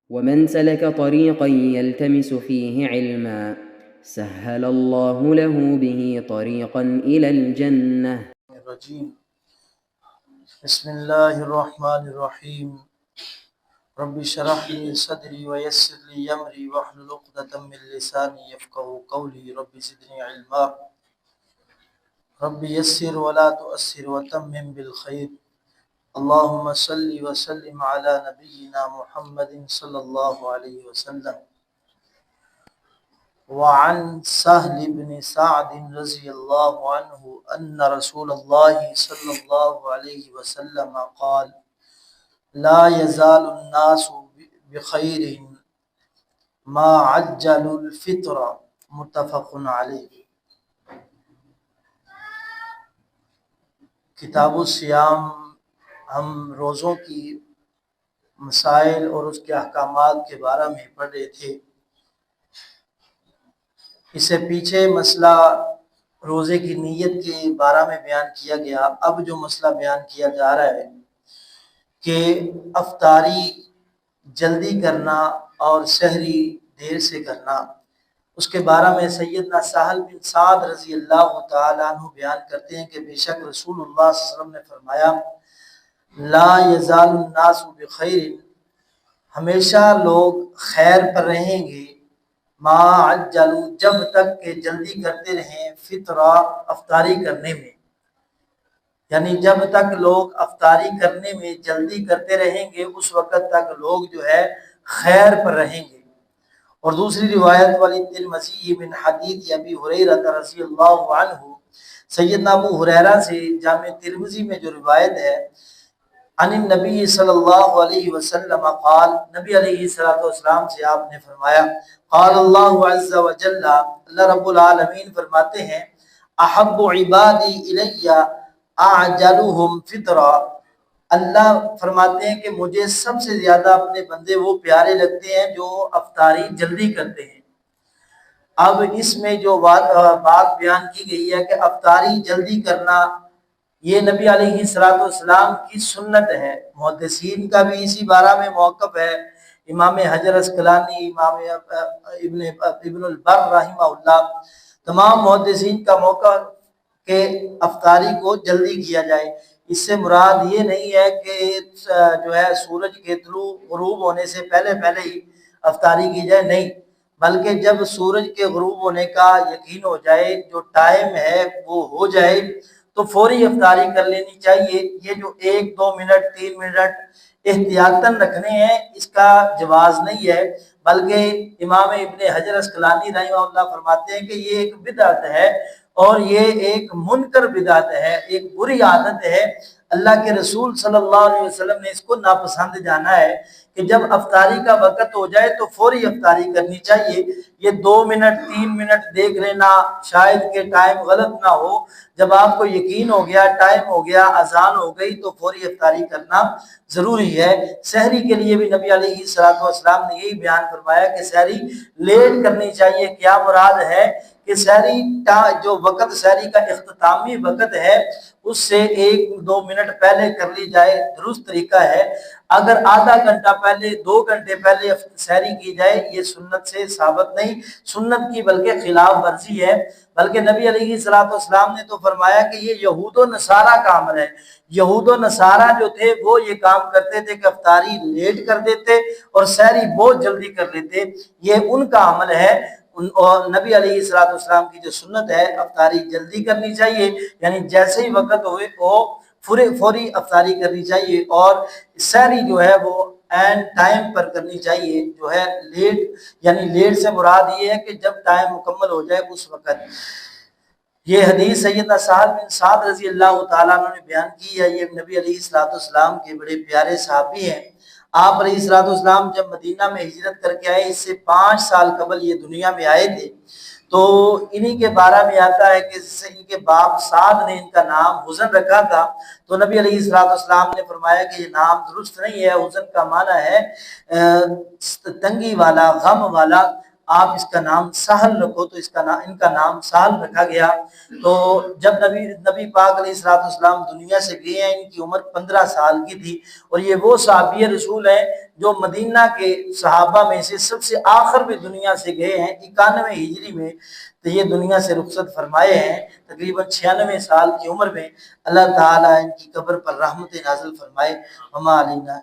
ومن سلك طريقا يلتمس فيه علما سهل الله له به طريقا إلى الجنة. الرجيم. بسم الله الرحمن الرحيم. رب اشرح لي صدري ويسر لي امري واحلل عقدة من لساني يفقهوا قولي. رب زدني علما. رب يسر ولا تؤسر وتمم بالخير. اللهم صل وسلم على نبينا محمد صلى الله عليه وسلم. وعن سهل بن سعد رضي الله عنه أن رسول الله صلى الله عليه وسلم قال: لا يزال الناس بخير ما عجلوا الفطر. متفق علیہ. کتاب الصیام ہم روزوں کی مسائل اور اس کے احکامات کے بارے میں پڑھ رہے تھے. اس سے پیچھے مسئلہ روزے کی نیت کے بارے میں بیان کیا گیا. اب جو مسئلہ بیان کیا جا رہا ہے کہ افطاری جلدی کرنا اور سحری دیر سے کرنا، اس کے بارے میں سیدنا سہل بن سعد رضی اللہ تعالیٰ عنہ بیان کرتے ہیں کہ بے شک رسول اللہ صلی اللہ علیہ وسلم نے فرمایا: لا یزال الناس بخیر، ہمیشہ لوگ خیر پر رہیں گے، ما عجلوا، جب تک کہ جلدی کرتے رہیں، فطرہ، افطاری کرنے میں، یعنی جب تک لوگ افطاری کرنے میں جلدی کرتے رہیں گے اس وقت تک لوگ جو ہے خیر پر رہیں گے. اور دوسری روایت والی ترمذی من حدیث ابی ہریرہ رضی اللہ عنہ، سیدنا ابو ہریرہ سے جامع ترمذی میں جو روایت ہے، عن النبی صلی اللہ علیہ وسلم قال، نبی علیہ السلام سے آپ نے فرمایا: قال اللہ عز وجل، اللہ رب العالمین فرماتے ہیں: احب عبادی الی اعجلهم فطرا، اللہ فرماتے ہیں کہ مجھے سب سے زیادہ اپنے بندے وہ پیارے لگتے ہیں جو افطاری جلدی کرتے ہیں. اب اس میں جو بات بیان کی گئی ہے کہ افطاری جلدی کرنا یہ نبی علیہ السلام کی سنت ہے. محدثین کا بھی اسی بارے میں موقف ہے. امام حجر اسقلانی، امام ابن البر رحمہ اللہ، تمام محدثین کا موقف کہ افطاری کو جلدی کیا جائے. اس سے مراد یہ نہیں ہے کہ جو ہے سورج کے طلوع غروب ہونے سے پہلے پہلے ہی افطاری کی جائے، نہیں، بلکہ جب سورج کے غروب ہونے کا یقین ہو جائے، جو ٹائم ہے وہ ہو جائے، تو فوری افطاری کر لینی چاہیے. یہ جو 1-2 منٹ 3 منٹ احتیاطاً رکھنے ہیں، اس کا جواز نہیں ہے، بلکہ امام ابن حجر اسقلانی رحمہ اللہ فرماتے ہیں کہ یہ ایک بدعت ہے اور یہ ایک منکر بدعت ہے، ایک بری عادت ہے. اللہ کے رسول صلی اللہ علیہ وسلم نے اس کو ناپسند جانا ہے کہ جب افطاری کا وقت ہو جائے تو فوری افطاری کرنی چاہیے. یہ 2 منٹ 3 منٹ دیکھ لینا، شاید کہ ٹائم غلط نہ ہو، جب آپ کو یقین ہو گیا ٹائم ہو گیا اذان ہو گئی تو فوری افطاری کرنا ضروری ہے. سحری کے لیے بھی نبی علیہ السلام نے یہی بیان فرمایا کہ سحری لیٹ کرنی چاہیے. کیا مراد ہے کہ سحری جو وقت سحری کا اختتامی وقت ہے اس سے 1-2 منٹ پہلے کر لی جائے، درست طریقہ ہے. اگر آدھا گھنٹہ پہلے 2 گھنٹے پہلے سحری کی جائے یہ سنت سے ثابت نہیں، سنت کی بلکہ خلاف ورزی ہے. بلکہ نبی علیہ السلام نے تو فرمایا کہ یہ یہود و نصارہ کا عمل ہے. یہود و نصارہ جو تھے وہ یہ کام کرتے تھے کہ افطاری لیٹ کر دیتے اور سحری بہت جلدی کر لیتے، یہ ان کا عمل ہے. اور نبی علیہ السلام کی جو سنت ہے افطاری جلدی کرنی چاہیے، یعنی جیسے ہی وقت ہوئے وہ فوری افطاری کرنی چاہیے. اور سحری جو ہے وہ این ٹائم پر کرنی چاہیے. جو ہے لیٹ، یعنی لیٹ سے مراد یہ ہے کہ جب ٹائم مکمل ہو جائے اس وقت. یہ حدیث سیدنا سہل بن سعد رضی اللہ تعالیٰ عنہ نے بیان کی ہے. یہ نبی علیہ السلام کے بڑے پیارے صحابی ہیں. آپ علیہ السلام جب مدینہ میں ہجرت کر کے آئے، اس سے 5 سال قبل یہ دنیا میں آئے تھے. تو انہی کے بارے میں آتا ہے کہ ان کے باپ سعد نے ان کا نام حزن رکھا تھا. تو نبی علیہ السلام نے فرمایا کہ یہ نام درست نہیں ہے. حزن کا معنی ہے تنگی والا، غم والا. آپ اس کا نام سہل رکھو، تو ان کا نام سہل رکھا گیا۔ تو جب نبی پاک علیہ الصلوۃ والسلام دنیا سے گئے ہیں، ان کی عمر 15 سال کی تھی، اور یہ وہ صحابی رسول ہیں جو مدینہ کے صحابہ میں سے سب سے آخر میں دنیا سے گئے ہیں 91 ہجری میں، تو یہ دنیا سے رخصت فرمائے ہیں تقریباً 96 سال کی عمر میں۔ اللہ تعالیٰ ان کی قبر پر رحمت نازل فرمائے۔ وما علینا